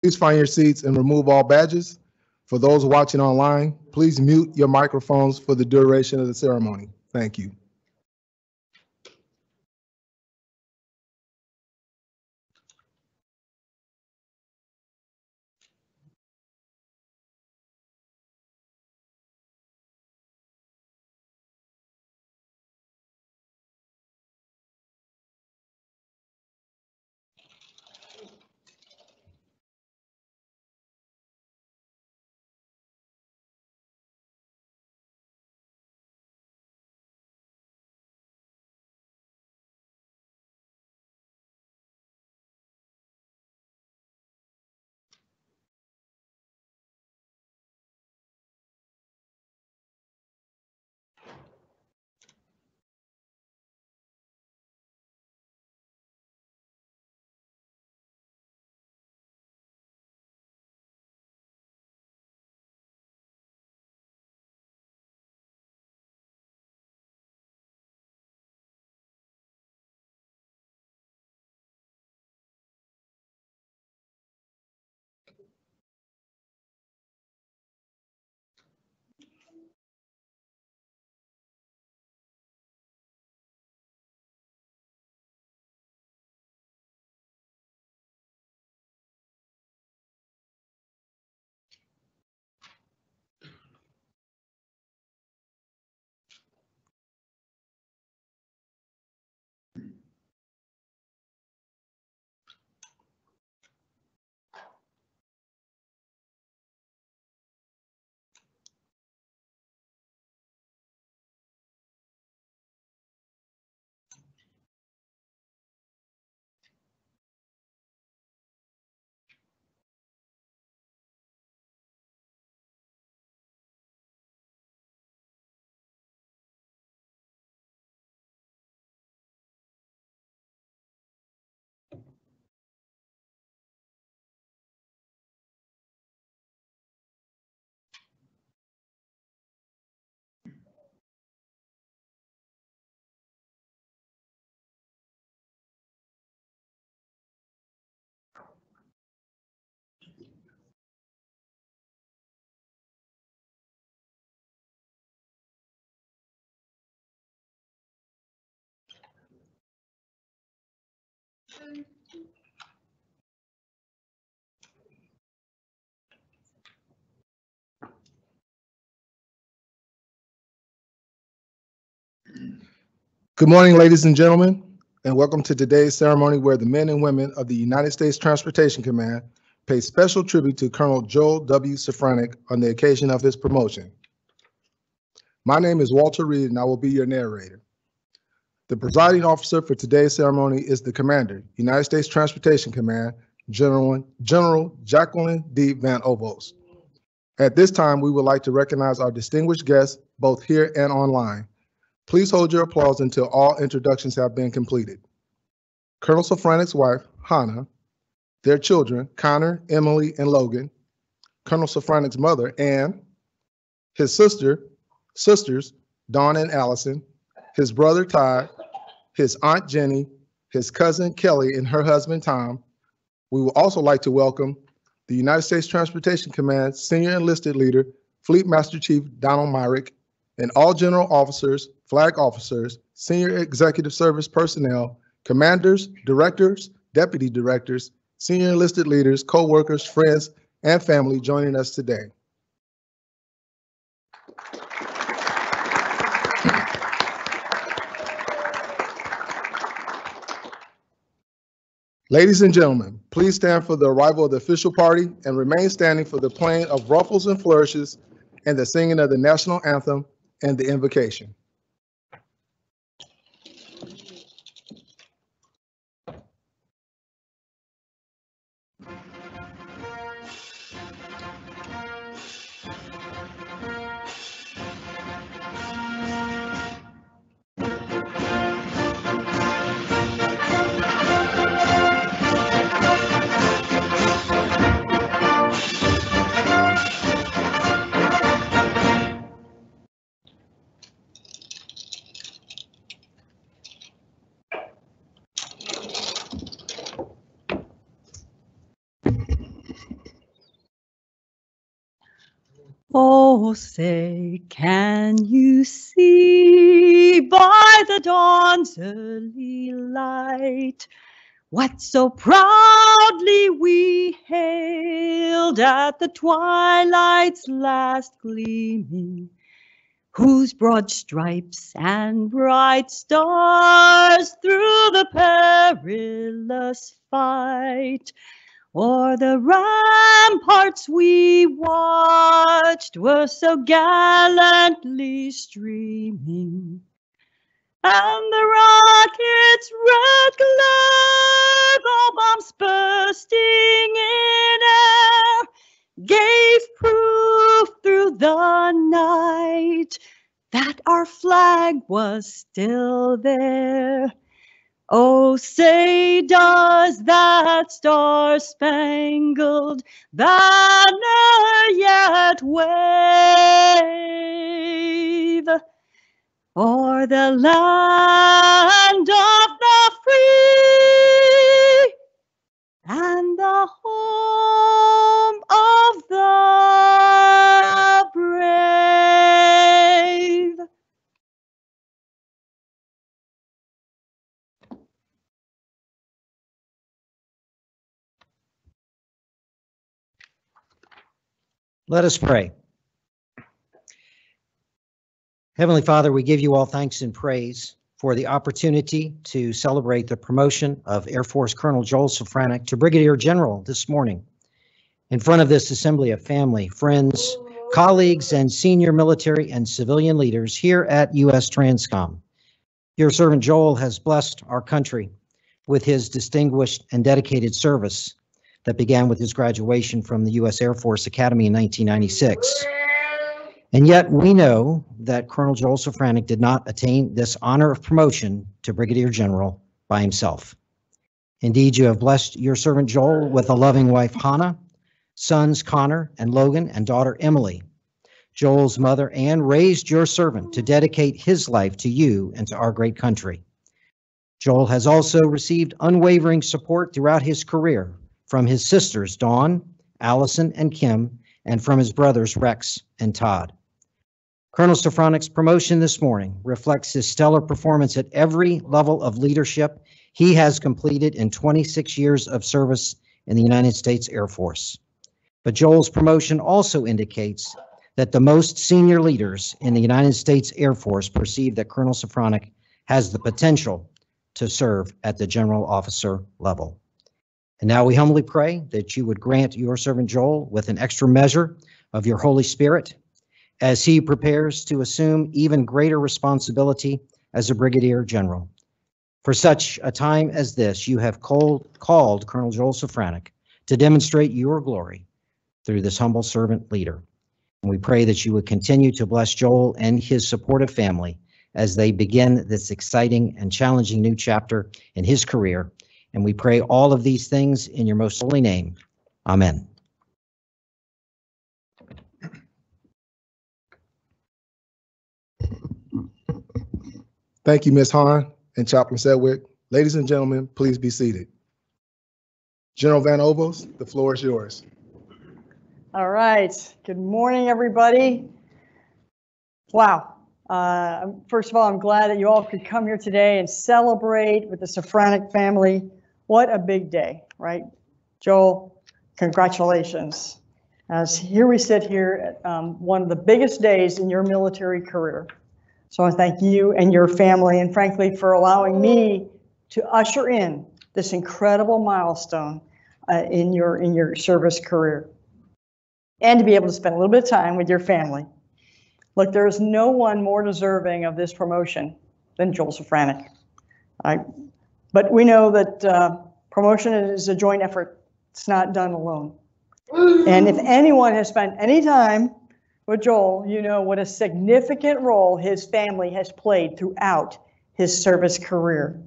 Please find your seats and remove all badges. For those watching online, please mute your microphones for the duration of the ceremony. Thank you. Good morning, ladies and gentlemen, and welcome to today's ceremony where the men and women of the United States Transportation Command pay special tribute to Colonel Joel W. Safranek on the occasion of his promotion. My name is Walter Reed, and I will be your narrator. The presiding officer for today's ceremony is the Commander, United States Transportation Command, General Jacqueline D. Van Ovost. At this time, we would like to recognize our distinguished guests, both here and online. Please hold your applause until all introductions have been completed. Colonel Safranek's wife, Hannah, their children, Connor, Emily, and Logan, Colonel Safranek's mother, Ann, his sisters, Dawn and Allison, his brother, Todd, his aunt, Jenny, his cousin, Kelly, and her husband, Tom. We would also like to welcome the United States Transportation Command Senior Enlisted Leader, Fleet Master Chief Donald Myrick, and all general officers, flag officers, senior executive service personnel, commanders, directors, deputy directors, senior enlisted leaders, co-workers, friends, and family joining us today. Ladies and gentlemen, please stand for the arrival of the official party and remain standing for the playing of ruffles and flourishes and the singing of the national anthem and the invocation. Oh, say, can you see by the dawn's early light what so proudly we hailed at the twilight's last gleaming, whose broad stripes and bright stars through the perilous fight o'er the ramparts we watched were so gallantly streaming, and the rocket's red glare, the bombs bursting in air, gave proof through the night that our flag was still there. Oh, say, does that star-spangled banner yet wave o'er the land of the free and the home of the brave? Let us pray. Heavenly Father, we give you all thanks and praise for the opportunity to celebrate the promotion of Air Force Colonel Joel Safranek to Brigadier General this morning in front of this assembly of family, friends, colleagues, and senior military and civilian leaders here at USTRANSCOM. Your servant Joel has blessed our country with his distinguished and dedicated service that began with his graduation from the U.S. Air Force Academy in 1996. And yet we know that Colonel Joel Safranek did not attain this honor of promotion to Brigadier General by himself. Indeed, you have blessed your servant Joel with a loving wife, Hannah, sons Connor and Logan, and daughter Emily. Joel's mother, Ann, raised your servant to dedicate his life to you and to our great country. Joel has also received unwavering support throughout his career from his sisters, Dawn, Allison, and Kim, and from his brothers, Rex and Todd. Colonel Safranek's promotion this morning reflects his stellar performance at every level of leadership he has completed in 26 years of service in the United States Air Force. But Joel's promotion also indicates that the most senior leaders in the United States Air Force perceive that Colonel Safranek has the potential to serve at the general officer level. And now we humbly pray that you would grant your servant Joel with an extra measure of your Holy Spirit as he prepares to assume even greater responsibility as a Brigadier General. For such a time as this, you have called Colonel Joel Safranek to demonstrate your glory through this humble servant leader. And we pray that you would continue to bless Joel and his supportive family as they begin this exciting and challenging new chapter in his career. And we pray all of these things in your most holy name. Amen. Thank you, Ms. Hahn and Chaplain Sedgwick. Ladies and gentlemen, please be seated. General Van Ovost, the floor is yours. All right. Good morning, everybody. Wow. First of all, I'm glad that you all could come here today and celebrate with the Safranek family. What a big day, right? Joel, congratulations. As here we sit here at one of the biggest days in your military career. So I thank you and your family, and frankly, for allowing me to usher in this incredible milestone in your service career, and to be able to spend a little bit of time with your family. Look, there is no one more deserving of this promotion than Joel Safranek. But we know that promotion is a joint effort. It's not done alone. And if anyone has spent any time with Joel, you know what a significant role his family has played throughout his service career.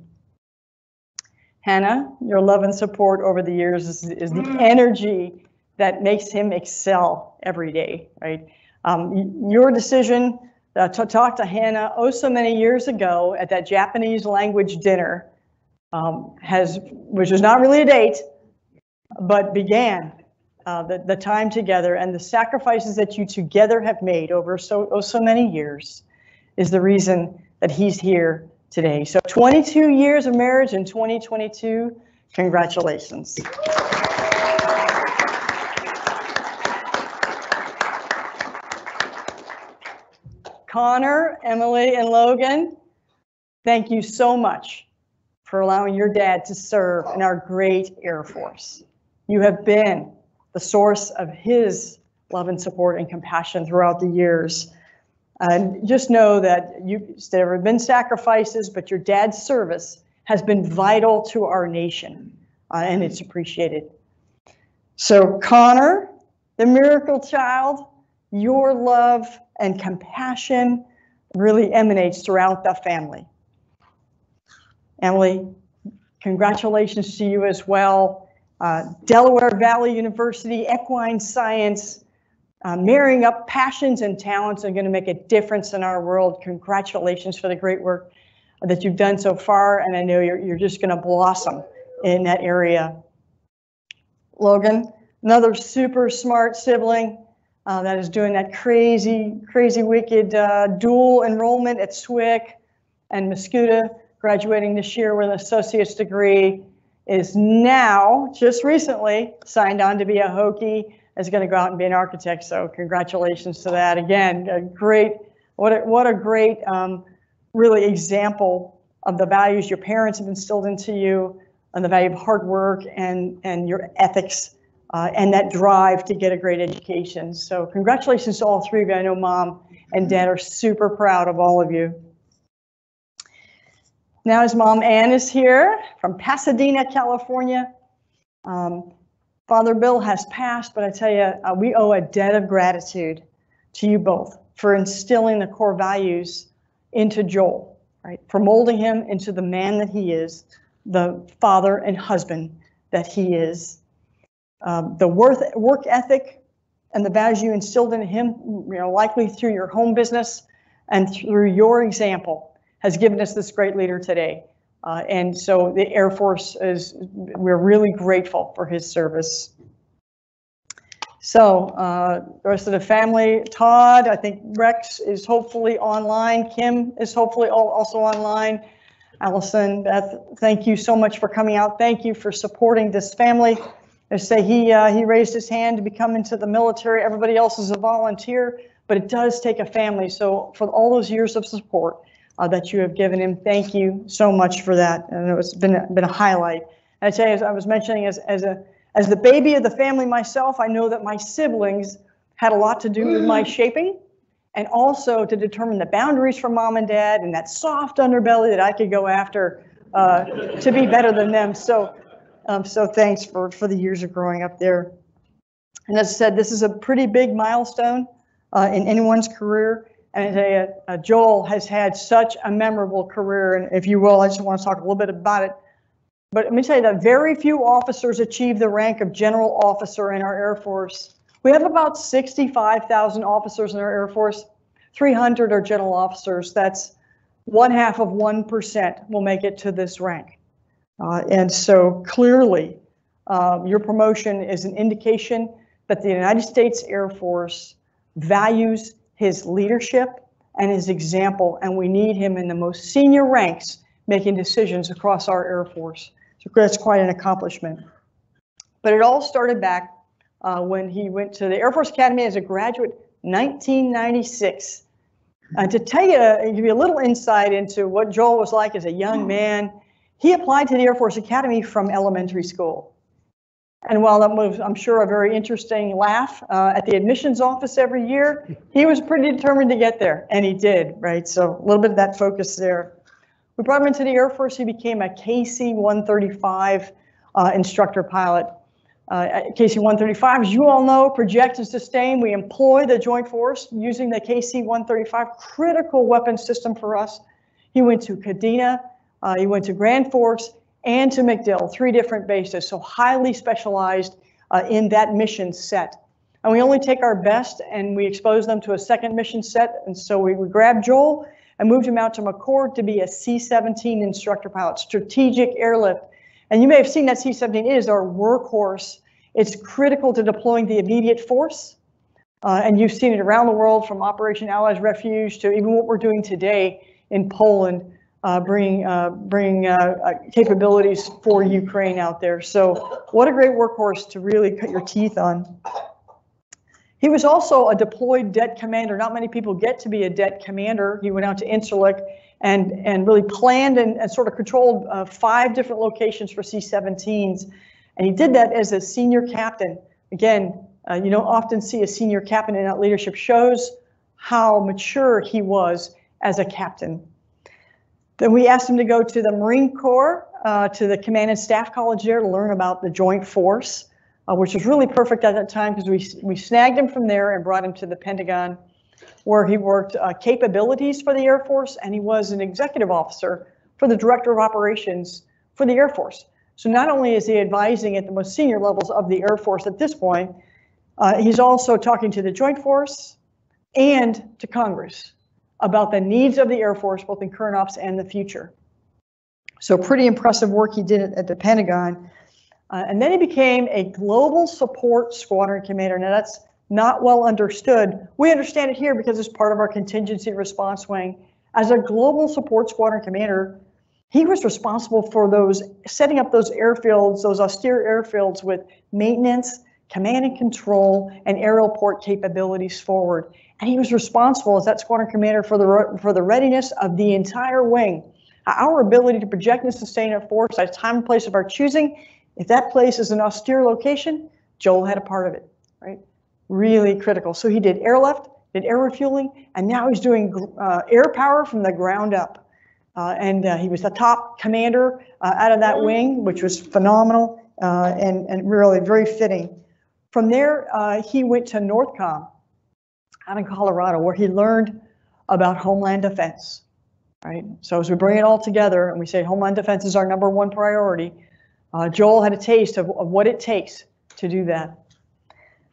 Hannah, your love and support over the years is the energy that makes him excel every day, right? Your decision to talk to Hannah so many years ago at that Japanese language dinner, which is not really a date, but began the time together and the sacrifices that you together have made over so many years is the reason that he's here today. So 22 years of marriage in 2022, congratulations. Connor, Emily, and Logan, thank you so much for allowing your dad to serve in our great Air Force. You have been the source of his love and support and compassion throughout the years. And just know that there have been sacrifices, but your dad's service has been vital to our nation, and it's appreciated. So Connor, the miracle child, your love and compassion really emanates throughout the family. Emily, congratulations to you as well. Delaware Valley University, equine science, marrying up passions and talents are going to make a difference in our world. Congratulations for the great work that you've done so far, and I know you're just going to blossom in that area. Logan, another super smart sibling that is doing that crazy, wicked dual enrollment at SWIC, and Muscuda, graduating this year with an associate's degree, is now, just recently, signed on to be a Hokie, is going to go out and be an architect. So congratulations to that. Again, a great, what a great, really example of the values your parents have instilled into you, and the value of hard work and your ethics and that drive to get a great education. So congratulations to all three of you. I know Mom and Dad are super proud of all of you. Now his mom, Ann, is here from Pasadena, California. Father Bill has passed, but I tell you, we owe a debt of gratitude to you both for instilling the core values into Joel, right? For molding him into the man that he is, the father and husband that he is. The work ethic and the values you instilled in him, likely through your home business and through your example, has given us this great leader today. And so the Air Force we're really grateful for his service. So the rest of the family, Todd, I think Rex is hopefully online. Kim is hopefully also online. Allison, Beth, thank you so much for coming out. Thank you for supporting this family. I say he raised his hand to become into the military. Everybody else is a volunteer, but it does take a family. So for all those years of support that you have given him, thank you so much for that. And it's been a highlight. And I tell you, as I was mentioning, as the baby of the family myself, I know that my siblings had a lot to do with my shaping, and also to determine the boundaries for Mom and Dad and that soft underbelly that I could go after to be better than them. So thanks for the years of growing up there. And as I said, this is a pretty big milestone in anyone's career. And I tell you, Joel has had such a memorable career. And if you will, I just want to talk a little bit about it. But let me tell you that very few officers achieve the rank of general officer in our Air Force. We have about 65,000 officers in our Air Force. 300 are general officers. That's 0.5% will make it to this rank. And so clearly, your promotion is an indication that the United States Air Force values his leadership and his example, and we need him in the most senior ranks making decisions across our Air Force. So that's quite an accomplishment. But it all started back when he went to the Air Force Academy as a graduate, 1996. To tell you, give you a little insight into what Joel was like as a young man, he applied to the Air Force Academy from elementary school. And while that was, I'm sure, a very interesting laugh at the admissions office every year, he was pretty determined to get there, and he did, right? So a little bit of that focus there. We brought him into the Air Force. He became a KC-135 instructor pilot. KC-135, as you all know, project and sustain. We employ the Joint Force using the KC-135, critical weapon system for us. He went to Kadena, he went to Grand Forks, and to MacDill, 3 different bases, so highly specialized in that mission set. And we only take our best and we expose them to a second mission set. And so we grabbed Joel and moved him out to McCord to be a C-17 instructor pilot, strategic airlift. And you may have seen that C-17 is our workhorse It's critical to deploying the immediate force. And you've seen it around the world, from Operation Allies Refuge to even what we're doing today in Poland, bringing capabilities for Ukraine out there. So what a great workhorse to really cut your teeth on. He was also a deployed det commander. Not many people get to be a det commander. He went out to Incirlik and really planned and sort of controlled 5 different locations for C-17s. And he did that as a senior captain. Again, you don't often see a senior captain in that leadership. Shows how mature he was as a captain. Then we asked him to go to the Marine Corps, to the Command and Staff College there to learn about the Joint Force, which was really perfect at that time because we snagged him from there and brought him to the Pentagon, where he worked capabilities for the Air Force, and he was an executive officer for the Director of Operations for the Air Force. So not only is he advising at the most senior levels of the Air Force at this point, he's also talking to the Joint Force and to Congress about the needs of the Air Force, both in current ops and the future. So pretty impressive work he did at the Pentagon. And then he became a Global Support Squadron Commander. Now that's not well understood. We understand it here because it's part of our Contingency Response Wing. As a Global Support Squadron Commander, he was responsible for setting up those airfields, those austere airfields with maintenance, command and control, and aerial port capabilities forward. And he was responsible as that squadron commander for the readiness of the entire wing. Our ability to project and sustain a force at a time and place of our choosing. If that place is an austere location, Joel had a part of it, right? Really critical. So he did airlift, did air refueling, and now he's doing air power from the ground up. He was the top commander out of that wing, which was phenomenal and really very fitting. From there, he went to NORTHCOM out in Colorado, where he learned about Homeland Defense, right? So as we bring it all together and we say Homeland Defense is our #1 priority, Joel had a taste of what it takes to do that.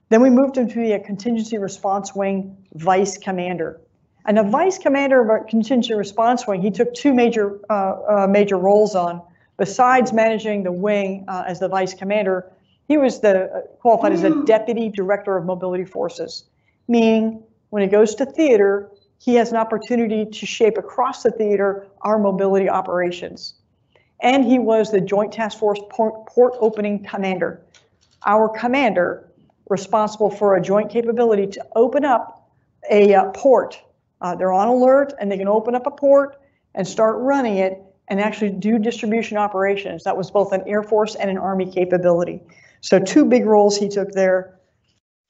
Then we moved him to be a Contingency Response Wing Vice Commander. And the Vice Commander of our Contingency Response Wing, he took 2 major roles on. Besides managing the wing as the Vice Commander, he was qualified as a Deputy Director of Mobility Forces, meaning when he goes to theater, he has an opportunity to shape across the theater our mobility operations. And he was the Joint Task Force Port Opening Commander, our commander responsible for a joint capability to open up a port. They're on alert and they can open up a port and start running it and actually do distribution operations. That was both an Air Force and an Army capability. So 2 big roles he took there.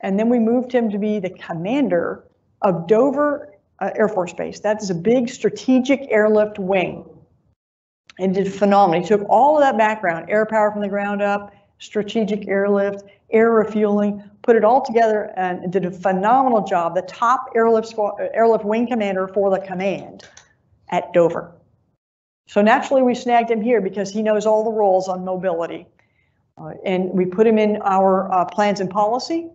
And then we moved him to be the commander of Dover Air Force Base. That is a big strategic airlift wing. And did phenomenal. He took all of that background, air power from the ground up, strategic airlift, air refueling, put it all together and did a phenomenal job. The top airlift wing commander for the command at Dover. So naturally we snagged him here because he knows all the roles on mobility. And we put him in our plans and policy,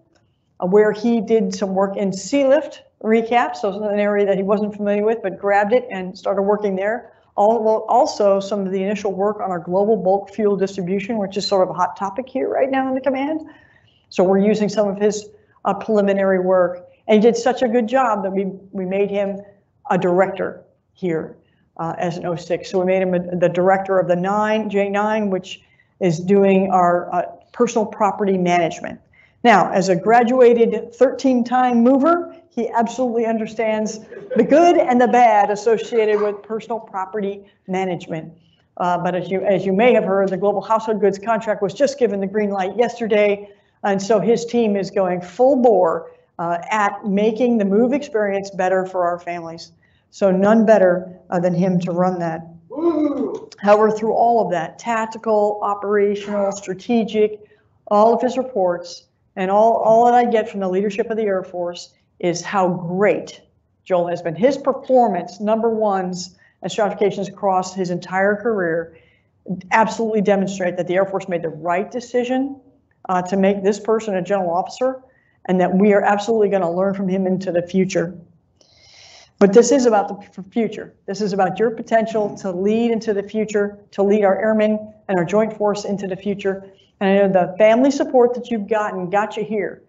where he did some work in sea lift recap. So it's an area that he wasn't familiar with, but grabbed it and started working there. Also some of the initial work on our global bulk fuel distribution, which is sort of a hot topic here right now in the command. So we're using some of his preliminary work. And he did such a good job that we made him a director here as an 06. So we made him the director of the J9, which is doing our personal property management. Now, as a graduated 13-time mover, he absolutely understands the good and the bad associated with personal property management. But as you may have heard, the Global Household Goods contract was just given the green light yesterday. And so his team is going full bore at making the move experience better for our families. So none better than him to run that. However, through all of that, tactical, operational, strategic, all of his reports, and all that I get from the leadership of the Air Force is how great Joel has been. His performance, #1s and stratifications across his entire career, absolutely demonstrate that the Air Force made the right decision to make this person a general officer, and that we are absolutely going to learn from him into the future. But this is about the future. This is about your potential to lead into the future, to lead our airmen and our joint force into the future. And I know the family support that you've gotten got you here,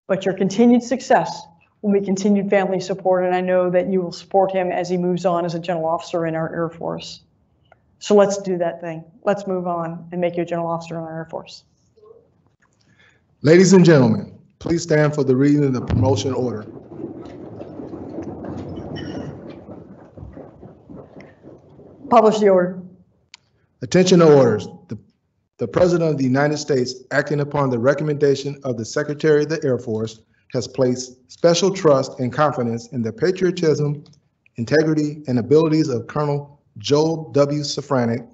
but your continued success will be continued family support, and I know that you will support him as he moves on as a general officer in our Air Force. So let's do that thing. Let's move on and make you a general officer in our Air Force. Ladies and gentlemen, please stand for the reading of the promotion order. Publish the order. Attention to orders. The President of the United States, acting upon the recommendation of the Secretary of the Air Force, has placed special trust and confidence in the patriotism, integrity, and abilities of Colonel Joel W. Safranek.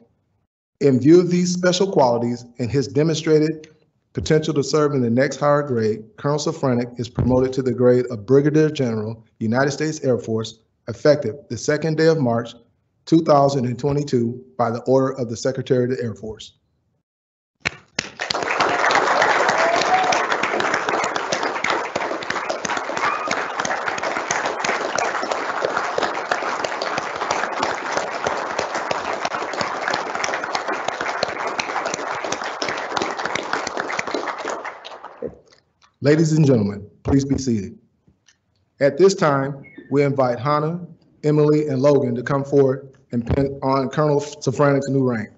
In view of these special qualities and his demonstrated potential to serve in the next higher grade, Colonel Safranek is promoted to the grade of Brigadier General, United States Air Force, effective the 2nd day of March, 2022, by the order of the Secretary of the Air Force. Ladies and gentlemen, please be seated. At this time, we invite Hannah, Emily, and Logan to come forward and pin on Colonel Safranek's new rank.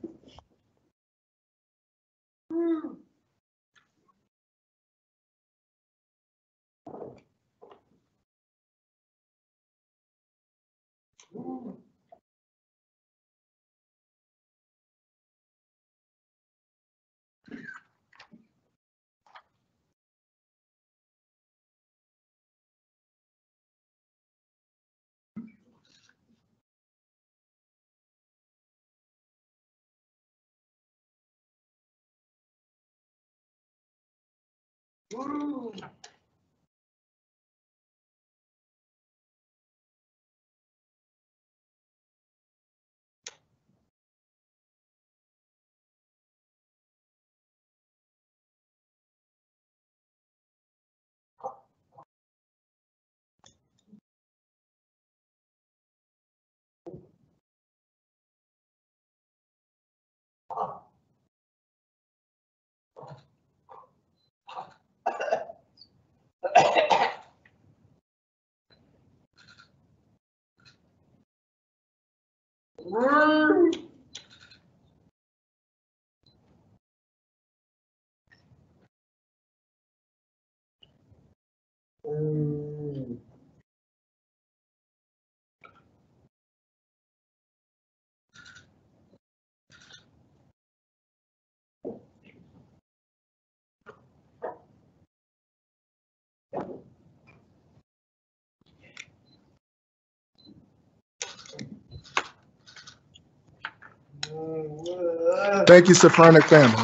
Thank you, Safranek family.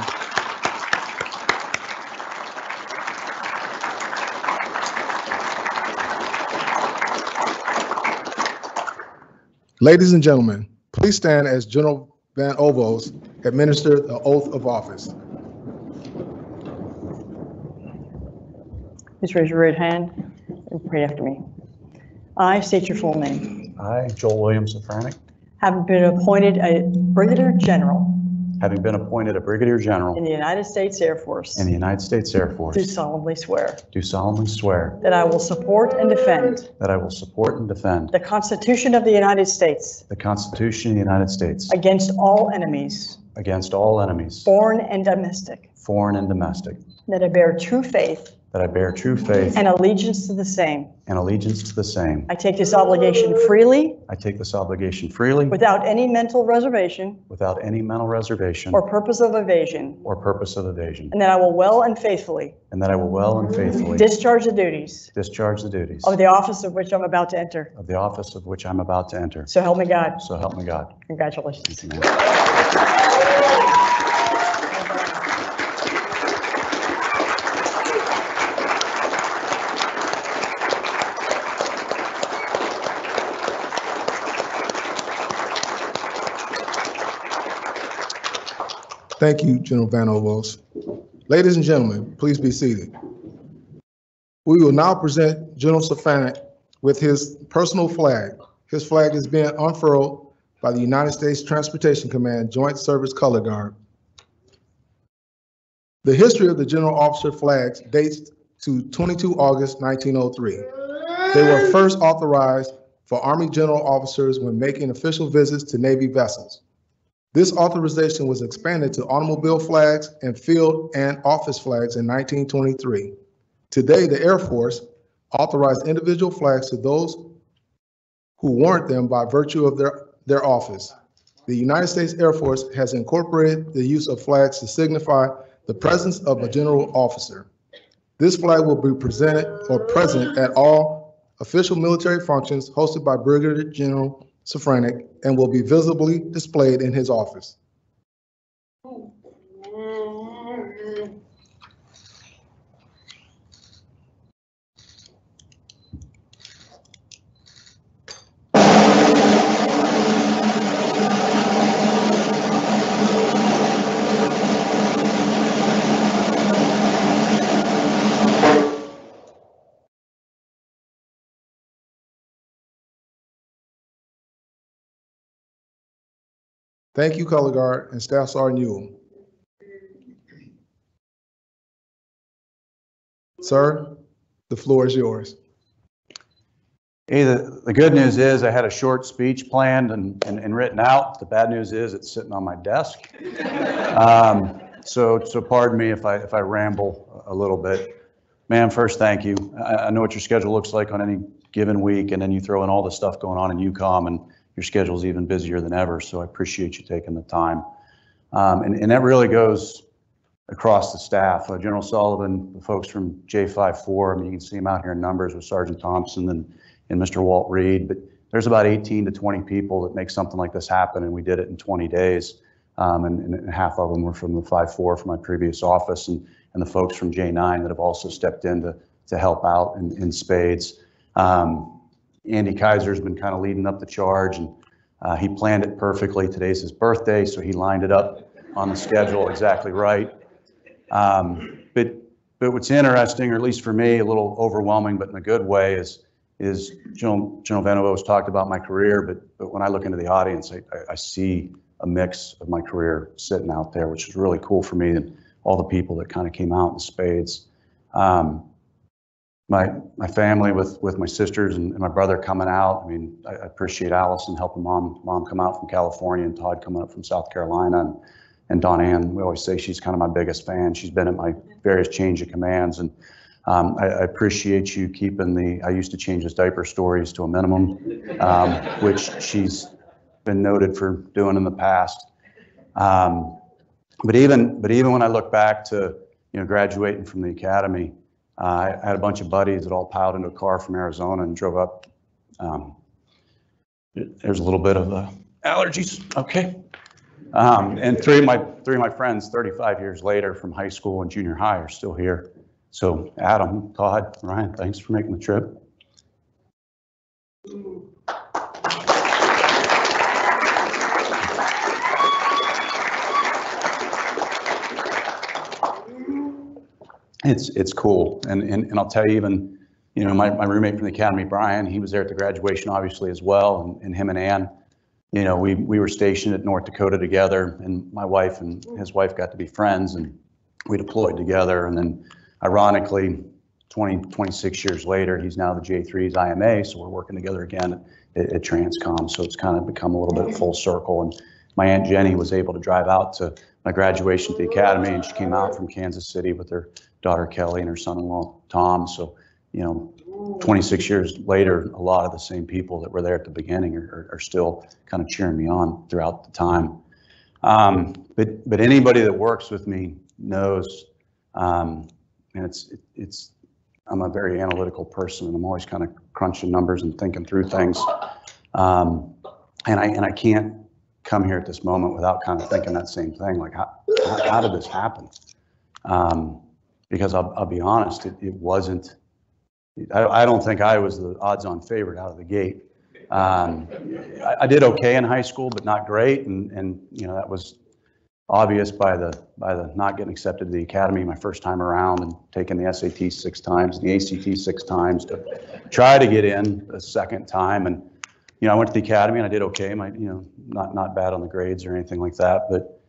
Ladies and gentlemen, please stand as General Van Ovost administers the oath of office. Please raise your right hand and repeat after me. I state your full name. I, Joel William Safranek, Having been appointed a Brigadier General having been appointed a Brigadier General in the United States Air Force, in the United States Air Force, do solemnly swear do solemnly swear that I will support and defend that I will support and defend the Constitution of the United States the Constitution of the United States against all enemies, against all enemies, foreign and domestic, foreign and domestic, that I bear true faith that I bear true faith and allegiance to the same. and allegiance to the same. I take this obligation freely, I take this obligation freely without any mental reservation without any mental reservation or purpose of evasion, or purpose of evasion, and that I will well and faithfully and that I will well and faithfully discharge the duties discharge the duties of the office of which I'm about to enter. of the office of which I'm about to enter. So help me God. So help me God. Congratulations. Thank you, man. Thank you, General Van Ovost. Ladies and gentlemen, please be seated. We will now present General Safranek with his personal flag. His flag is being unfurled by the United States Transportation Command Joint Service Color Guard. The history of the general officer flags dates to 22 August 1903. They were first authorized for Army general officers when making official visits to Navy vessels. This authorization was expanded to automobile flags and field and office flags in 1923. Today, the Air Force authorized individual flags to those who warrant them by virtue of their office. The United States Air Force has incorporated the use of flags to signify the presence of a general officer. This flag will be present at all official military functions hosted by Brigadier General Safranek and will be visibly displayed in his office. Thank you, Color Guard and Staff Sergeant Ewell. Sir, the floor is yours. Hey, the good news is I had a short speech planned and written out. The bad news is it's sitting on my desk. So pardon me if I ramble a little bit. Ma'am, first, thank you. I know what your schedule looks like on any given week, and then you throw in all the stuff going on in UCOM, and your schedule is even busier than ever. So I appreciate you taking the time. And that really goes across the staff. General Sullivan, the folks from J54, I mean, you can see them out here in numbers with Sergeant Thompson and Mr. Walt Reed, but there's about 18 to 20 people that make something like this happen, and we did it in 20 days. And half of them were from the 5-4 from my previous office, and the folks from J9 that have also stepped in to help out in spades. Andy Kaiser's been kind of leading up the charge, and he planned it perfectly. Today's his birthday, so he lined it up on the schedule exactly right. But what's interesting, or at least for me, a little overwhelming, but in a good way, is General Van Ovost talked about my career, but when I look into the audience, I see a mix of my career sitting out there, which is really cool for me, and all the people that kind of came out in spades. My family with my sisters and my brother coming out. I mean, I appreciate Allison helping mom come out from California, and Todd coming up from South Carolina, and Dawn Ann. We always say she's kind of my biggest fan. She's been at my various change of commands, and I appreciate you keeping I used to change his diaper stories to a minimum, which she's been noted for doing in the past. But even when I look back to graduating from the academy, I had a bunch of buddies that all piled into a car from Arizona and drove up. There's a little bit of allergies, okay. And three of my friends, 35 years later from high school and junior high, are still here. So Adam, Todd, Ryan, thanks for making the trip. It's cool, and I'll tell you, even my roommate from the academy, Brian, he was there at the graduation obviously as well, and him and Ann, we were stationed at North Dakota together, and my wife and his wife got to be friends, and we deployed together, and then ironically 26 years later, he's now the J3's IMA, so we're working together again at TRANSCOM, so it's kind of become a little bit full circle. And my Aunt Jenny was able to drive out to my graduation at the academy, and she came out from Kansas City with her daughter Kelly and her son-in-law Tom. So 26 years later, a lot of the same people that were there at the beginning are still kind of cheering me on throughout the time. But anybody that works with me knows, and I'm a very analytical person, and I'm always kind of crunching numbers and thinking through things. And I can't come here at this moment without kind of thinking that same thing, like how did this happen? Because I'll be honest, it wasn't. I don't think I was the odds-on favorite out of the gate. I did okay in high school, but not great, and that was obvious by the not getting accepted to the academy my first time around, and taking the SAT 6 times, the ACT 6 times to try to get in a second time. And I went to the academy and I did okay. Not bad on the grades or anything like that, but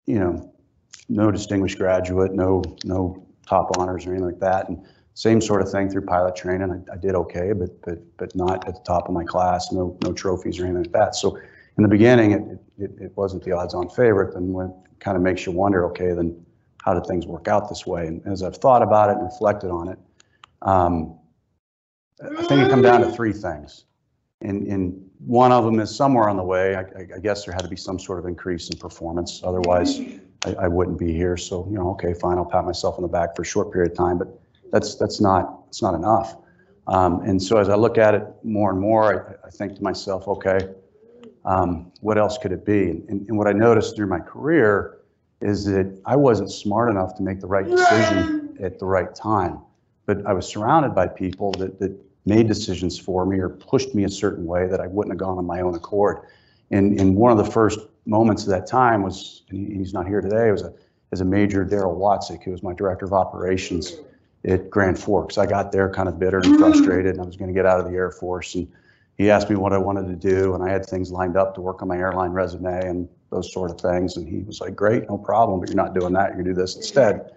no distinguished graduate, no top honors or anything like that. And same sort of thing through pilot training. I did okay, but not at the top of my class, no trophies or anything like that. So in the beginning, it wasn't the odds-on favorite. And when it kind of makes you wonder, okay, then how did things work out this way? And as I've thought about it and reflected on it, I think it comes down to three things. And one of them is somewhere on the way, I guess there had to be some sort of increase in performance. Otherwise, I wouldn't be here. So, okay, fine, I'll pat myself on the back for a short period of time, but it's not enough. And so as I look at it more and more, I think to myself, okay, what else could it be? And what I noticed through my career is that I wasn't smart enough to make the right decision at the right time, but I was surrounded by people that made decisions for me or pushed me a certain way that I wouldn't have gone on my own accord. And one of the first moments of that time was, and he's not here today, was as a Major Daryl Watzik, who was my director of operations at Grand Forks. I got there kind of bitter and frustrated, and I was going to get out of the Air Force. And he asked me what I wanted to do, and I had things lined up to work on my airline resume and those sort of things. And he was like, great, no problem, but you're not doing that, you're going to do this instead.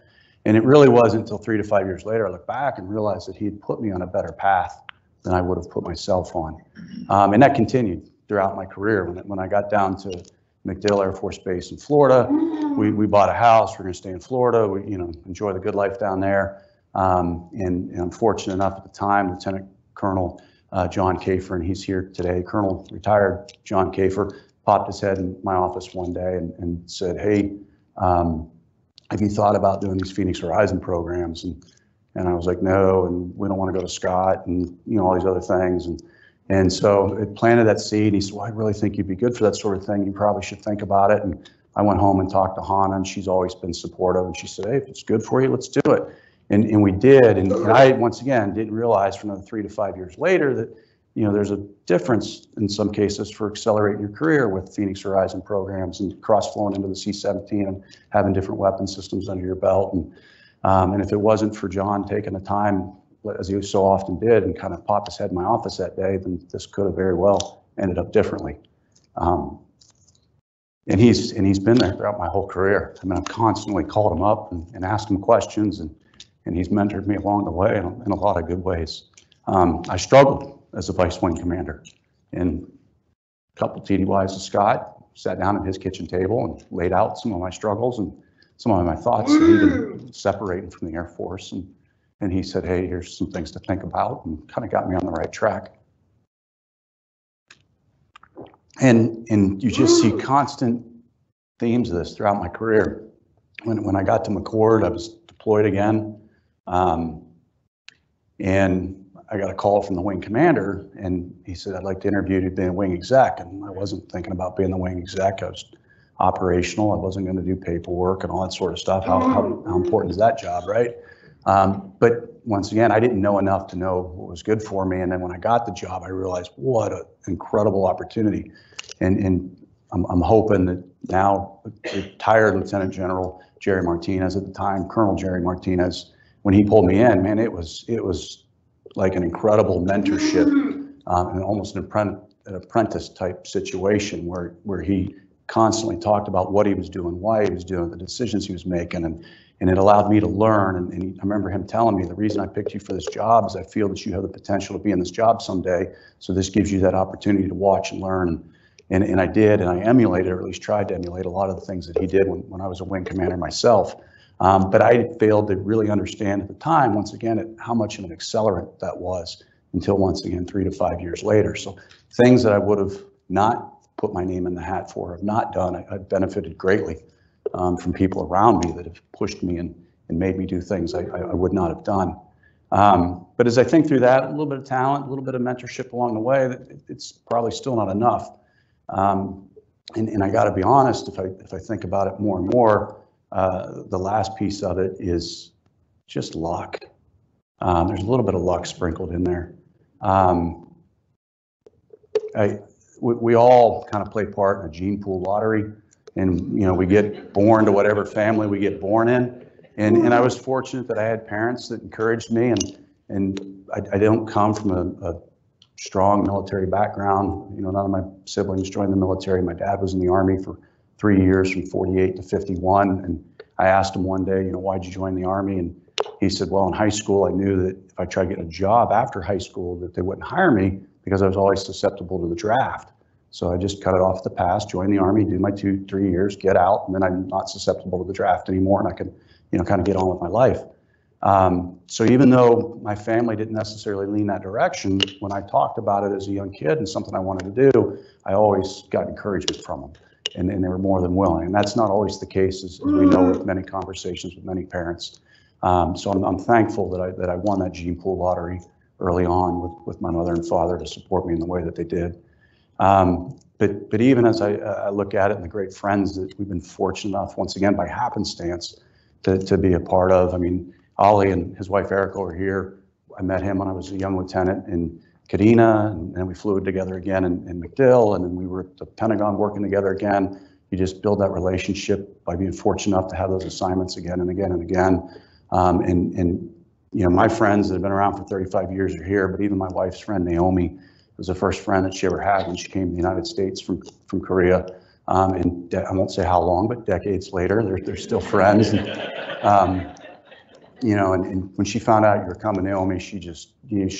And it really wasn't until 3 to 5 years later I looked back and realized that he had put me on a better path than I would have put myself on. And that continued throughout my career. When I got down to MacDill Air Force Base in Florida, we bought a house. We're going to stay in Florida. We enjoy the good life down there. And I'm fortunate enough at the time, Lieutenant Colonel John Kafer, and he's here today, Colonel retired John Kafer, popped his head in my office one day and said, hey, have you thought about doing these Phoenix Horizon programs? And I was like, no, and we don't want to go to Scott and all these other things. And so it planted that seed. He said, well, I really think you'd be good for that sort of thing. You probably should think about it. And I went home and talked to Hannah, and she's always been supportive. And she said, hey, if it's good for you, let's do it. And we did. And I, once again, didn't realize for another 3 to 5 years later that, there's a difference in some cases for accelerating your career with Phoenix Horizon programs and cross-flowing into the C-17 and having different weapon systems under your belt. And if it wasn't for John taking the time, as he so often did, and kind of popped his head in my office that day, then this could have very well ended up differently. And he's been there throughout my whole career. I mean, I've constantly called him up and asked him questions, and he's mentored me along the way in a lot of good ways. I struggled as a vice wing commander, and a couple TDYs to Scott, sat down at his kitchen table and laid out some of my struggles and some of my thoughts that he been separating from the Air Force. And he said, hey, here's some things to think about, and kind of got me on the right track. And you just see constant themes of this throughout my career. When I got to McCord, I was deployed again. And I got a call from the wing commander, and he said, I'd like to interview you to be a wing exec. And I wasn't thinking about being the wing exec. I was operational. I wasn't going to do paperwork and all that sort of stuff. How important is that job, right? But once again, I didn't know enough to know what was good for me. And then when I got the job, I realized what an incredible opportunity. And I'm hoping that now retired Lieutenant General Jerry Martinez at the time, Colonel Jerry Martinez, when he pulled me in, man, it was like an incredible mentorship and almost an apprentice type situation where he constantly talked about what he was doing, why he was doing, the decisions he was making, and it allowed me to learn. And I remember him telling me, the reason I picked you for this job is I feel that you have the potential to be in this job someday. So this gives you that opportunity to watch and learn. And I did, and I emulated, or at least tried to emulate a lot of the things that he did when I was a wing commander myself. But I failed to really understand at the time, once again, how much of an accelerant that was until once again, 3 to 5 years later. So things that I would have not put my name in the hat for, have not done, I've benefited greatly from people around me that have pushed me and made me do things I would not have done. But as I think through that, a little bit of talent, a little bit of mentorship along the way, it's probably still not enough. And I got to be honest, if I think about it more and more, the last piece of it is just luck. There's a little bit of luck sprinkled in there. We all kind of play part in a gene pool lottery, and we get born to whatever family we get born in. And I was fortunate that I had parents that encouraged me, and I don't come from a strong military background. None of my siblings joined the military. My dad was in the Army for 3 years from 48 to 51. And I asked him one day, why'd you join the Army? And he said, well, in high school, I knew that if I tried to get a job after high school, that they wouldn't hire me because I was always susceptible to the draft. So I just cut it off the pass, join the Army, do my 2-3 years, get out, and then I'm not susceptible to the draft anymore, and I can, kind of get on with my life. So even though my family didn't necessarily lean that direction, when I talked about it as a young kid and something I wanted to do, I always got encouragement from them, and they were more than willing. And that's not always the case, as we know with many conversations with many parents. So I'm thankful that I won that gene pool lottery early on with my mother and father to support me in the way that they did. But even as I look at it and the great friends that we've been fortunate enough, once again, by happenstance, to be a part of. I mean, Ollie and his wife Erica are here. I met him when I was a young lieutenant in Kadena, and then we flew together again in MacDill, and then we were at the Pentagon working together again. You just build that relationship by being fortunate enough to have those assignments again and again and again. My friends that have been around for 35 years are here, but even my wife's friend Naomi was the first friend that she ever had when she came to the United States from Korea. And I won't say how long, but decades later, they're still friends. And, and when she found out you were coming, Naomi, she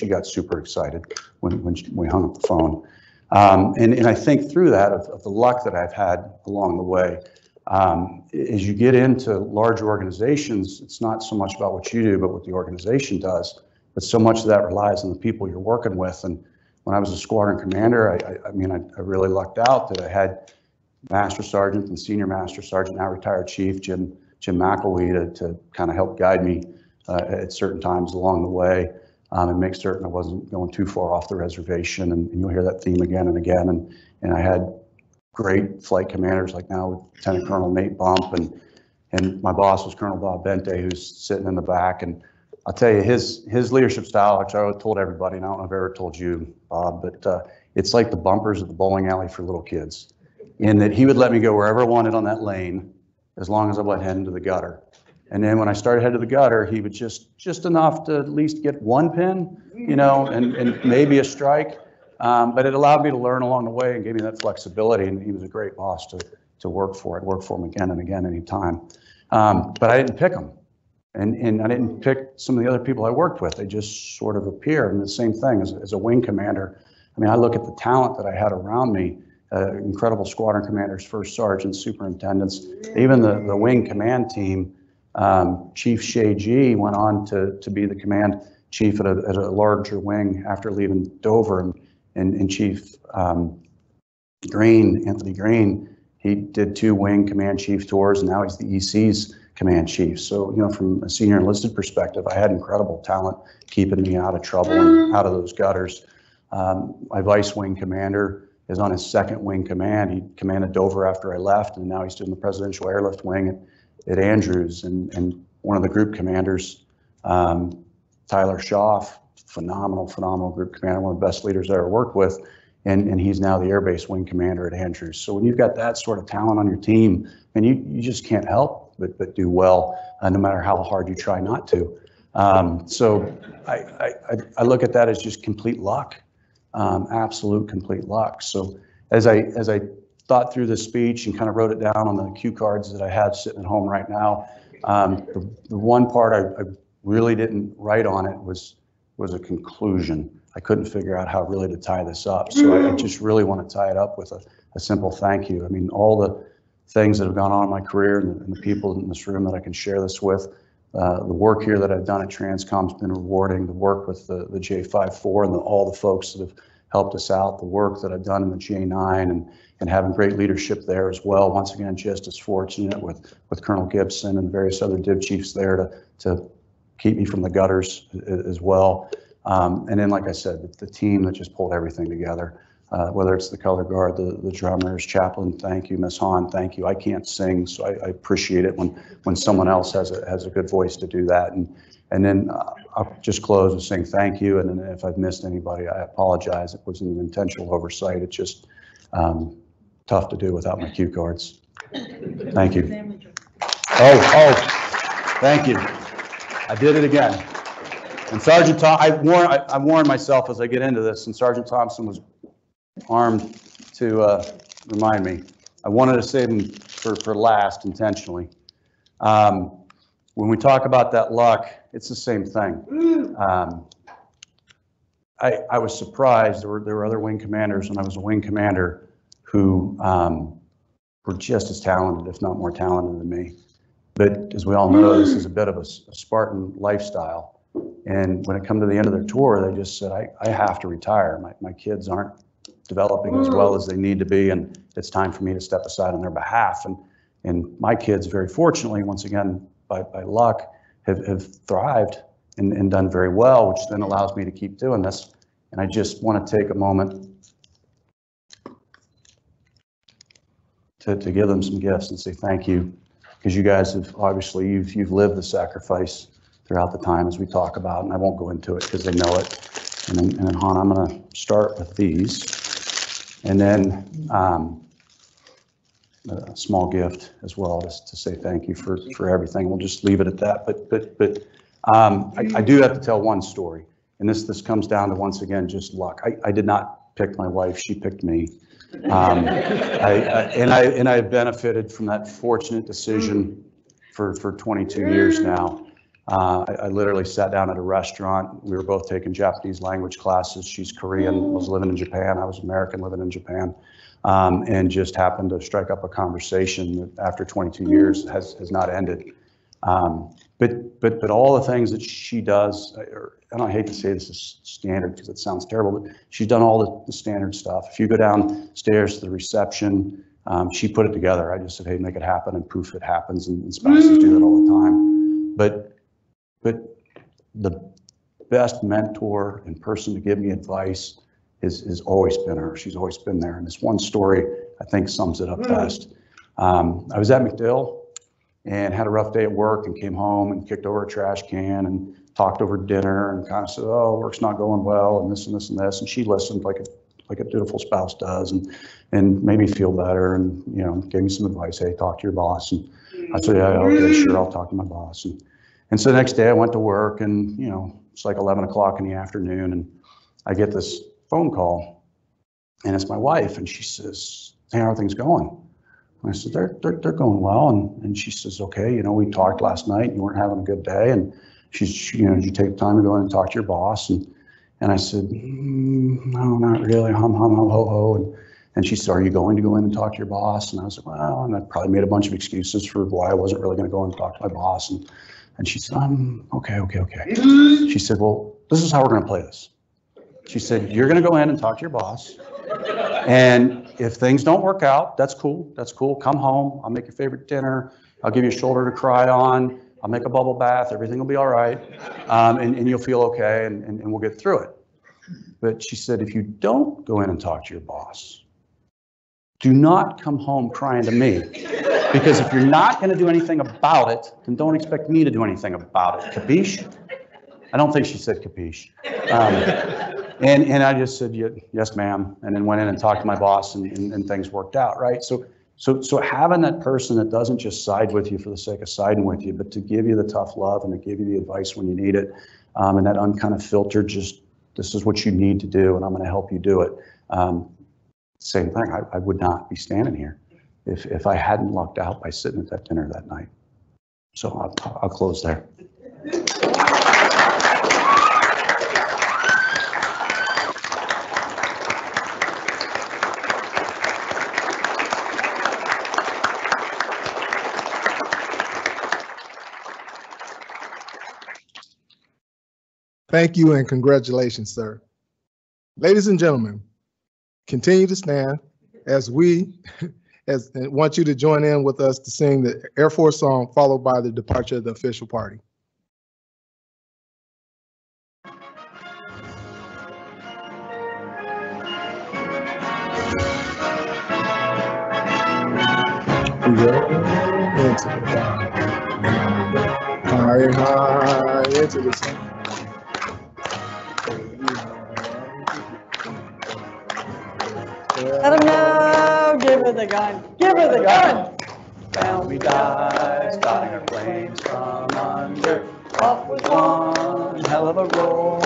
got super excited when we hung up the phone. And I think through that, of the luck that I've had along the way, as you get into large organizations, it's not so much about what you do, but what the organization does. But so much of that relies on the people you're working with. And when I was a squadron commander, I really lucked out that I had Master Sergeant and Senior Master Sergeant, now retired Chief Jim McElwee, to kind of help guide me at certain times along the way, and make certain I wasn't going too far off the reservation. And you'll hear that theme again and again. And I had great flight commanders, like now with Lieutenant Colonel Nate Bump, and my boss was Colonel Bob Bente, who's sitting in the back. And I'll tell you, his leadership style, which I told everybody, and I don't know if I've ever told you, Bob, but it's like the bumpers at the bowling alley for little kids, in that he would let me go wherever I wanted on that lane, as long as I went head into the gutter. And then when I started head to the gutter, he would just enough to at least get one pin, and maybe a strike. But it allowed me to learn along the way and gave me that flexibility. And he was a great boss to work for. I'd work for him again and again, anytime. But I didn't pick him. And I didn't pick some of the other people I worked with. They just sort of appeared. And the same thing as a wing commander. I mean, I look at the talent that I had around me, incredible squadron commanders, first sergeants, superintendents, even the wing command team. Chief Seay G went on to be the command chief at a larger wing after leaving Dover, and Chief Anthony Green, he did 2 wing command chief tours, and now he's the EC's command chief. So, from a senior enlisted perspective, I had incredible talent keeping me out of trouble and out of those gutters. My vice wing commander is on his 2nd wing command. He commanded Dover after I left, and now he's doing the presidential airlift wing at Andrews. And one of the group commanders, Tyler Schaff, phenomenal group commander, one of the best leaders I ever worked with, and he's now the Air Base wing commander at Andrews. So when you've got that sort of talent on your team, and you just can't help but do well, no matter how hard you try not to. So I look at that as just complete luck, absolute complete luck. So as I thought through this speech and kind of wrote it down on the cue cards that I have sitting at home right now, the one part I really didn't write on it was a conclusion. I couldn't figure out how really to tie this up. So I just really want to tie it up with a simple thank you. I mean, all the things that have gone on in my career and the people in this room that I can share this with, the work here that I've done at TRANSCOM has been rewarding. The work with the J54 and all the folks that have helped us out, the work that I've done in the J9 and having great leadership there as well. Once again, just as fortunate with Colonel Gibson and various other div chiefs there to keep me from the gutters as well. And then, like I said, the team that just pulled everything together, whether it's the color guard, the drummers, Jacqueline, thank you, Miss Hahn, thank you. I can't sing, so I appreciate it when someone else has a good voice to do that. And then I'll just close with saying thank you. And then if I've missed anybody, I apologize. It wasn't an intentional oversight. It's just tough to do without my cue cards. Thank you. Oh, thank you. I did it again. And Sergeant Tom, I warned myself as I get into this, and Sergeant Thompson was armed to remind me. I wanted to save them for last intentionally. When we talk about that luck, it's the same thing. I was surprised. There were other wing commanders when I was a wing commander who were just as talented, if not more talented than me. But as we all know, this is a bit of a Spartan lifestyle. And when it come to the end of their tour, they just said, I have to retire. My kids aren't developing as well as they need to be, and it's time for me to step aside on their behalf. And my kids, very fortunately, once again, by luck, have thrived and done very well, which then allows me to keep doing this. And I just want to take a moment to give them some gifts and say thank you, because you guys have obviously, you've lived the sacrifice throughout the time as we talk about, and I won't go into it because they know it. And then Han, I'm going to start with these, and then a small gift as well, just to say thank you for everything. We'll just leave it at that. But I do have to tell one story, and this comes down to, once again, just luck. I did not pick my wife; she picked me. I've benefited from that fortunate decision for 22 years now. I literally sat down at a restaurant. We were both taking Japanese language classes. She's Korean, was living in Japan. I was American, living in Japan, and just happened to strike up a conversation that after 22 years has not ended. But all the things that she does, and I hate to say this is standard because it sounds terrible, but she's done all the standard stuff. If you go downstairs to the reception, she put it together. I just said, hey, make it happen, and poof, it happens, and spouses do that all the time. But the best mentor and person to give me advice has always been her. She's always been there. And this one story, I think, sums it up best. I was at MacDill and had a rough day at work and came home and kicked over a trash can and talked over dinner and kind of said, oh, work's not going well, and this and this and this. And she listened like a dutiful spouse does, and made me feel better, and gave me some advice. Hey, talk to your boss. And I said, yeah, okay, sure, I'll talk to my boss. And so the next day I went to work, and it's like 11 o'clock in the afternoon, and I get this phone call, and it's my wife, and she says, hey, how are things going? And I said, they're going well. And she says, okay, we talked last night, and you weren't having a good day. And she's, did you take time to go in and talk to your boss? And I said, no, not really, hum, ho, ho. And she said, are you going to go in and talk to your boss? And I was like, well, and I probably made a bunch of excuses for why I wasn't really going to go in and talk to my boss. And she said, okay. She said, well, this is how we're going to play this. She said, you're going to go in and talk to your boss. And if things don't work out, that's cool. Come home. I'll make your favorite dinner. I'll give you a shoulder to cry on. I'll make a bubble bath. Everything will be all right. And you'll feel okay, and we'll get through it. But she said, if you don't go in and talk to your boss, do not come home crying to me. Because if you're not going to do anything about it, then don't expect me to do anything about it. Capiche? I don't think she said capiche. And I just said, yes, ma'am. And then went in and talked to my boss, and things worked out, right? So having that person that doesn't just side with you for the sake of siding with you, but to give you the tough love and to give you the advice when you need it, and that kind of filtered, just, this is what you need to do, and I'm going to help you do it. Same thing. I would not be standing here if I hadn't lucked out by sitting at that dinner that night. So I'll close there. Thank you and congratulations, sir. Ladies and gentlemen, continue to stand as we want you to join in with us to sing the Air Force song, followed by the departure of the official party. We go into the high into the sun. Let him know, give her the gun, give her the gun. Down we dive, starting our planes from under. Off with one hell of a roll.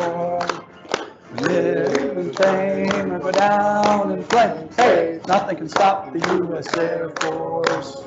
Live in fame or go down in flames. Hey, nothing can stop the U.S. Air Force.